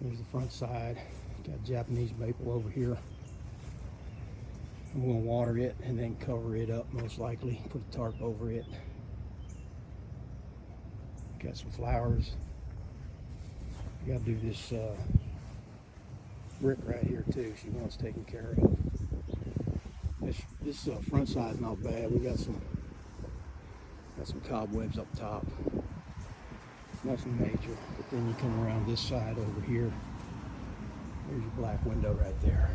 Here's the front side. Got Japanese maple over here. I'm going to water it and then cover it up, most likely. Put a tarp over it. Got some flowers. Got to do this brick right here too. She wants taken care of. This front side's not bad. We got some cobwebs up top. Nothing major. But then you come around this side over here. There's your black window right there.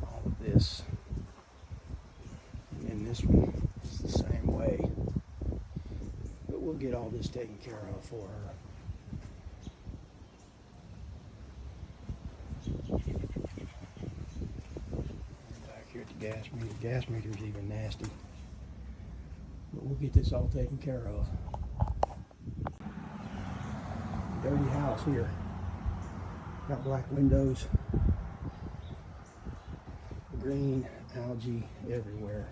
All of this. And then this one is the same way. But we'll get all this taken care of for her. Back here at the gas meter. The gas meter's even nasty. But we'll get this all taken care of. Dirty house here. Got black windows. Green algae everywhere.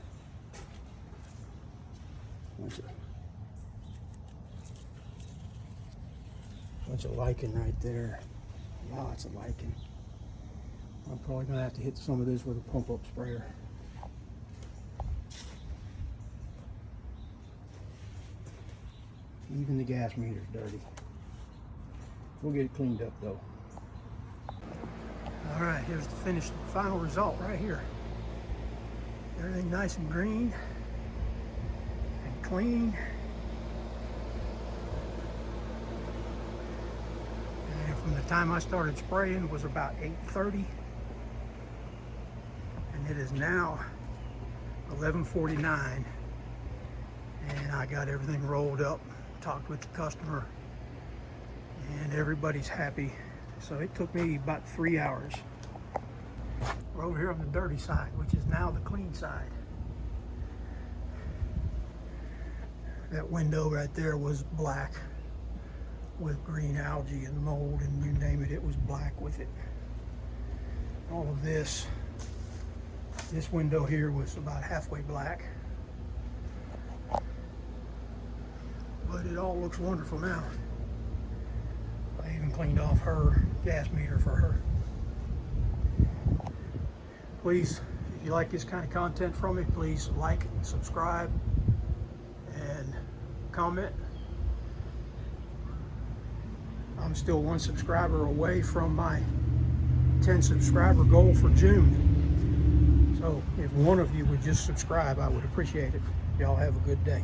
Bunch of lichen right there. Lots of lichen. I'm probably gonna have to hit some of this with a pump up sprayer. Even the gas meter's dirty. We'll get it cleaned up though. All right, here's the finished final result right here. Everything nice and green and clean. And from the time I started spraying was about 8:30, and it is now 11:49, and I got everything rolled up, talked with the customer, and everybody's happy. So it took me about 3 hours. We're over here on the dirty side, which is now the clean side. That window right there was black with green algae and mold and you name it, it was black with it. All of this window here was about halfway black. But it all looks wonderful now. I even cleaned off her gas meter for her. Please, if you like this kind of content from me, please like, subscribe, and comment. I'm still 1 subscriber away from my 10 subscriber goal for June. So if one of you would just subscribe, I would appreciate it. Y'all have a good day.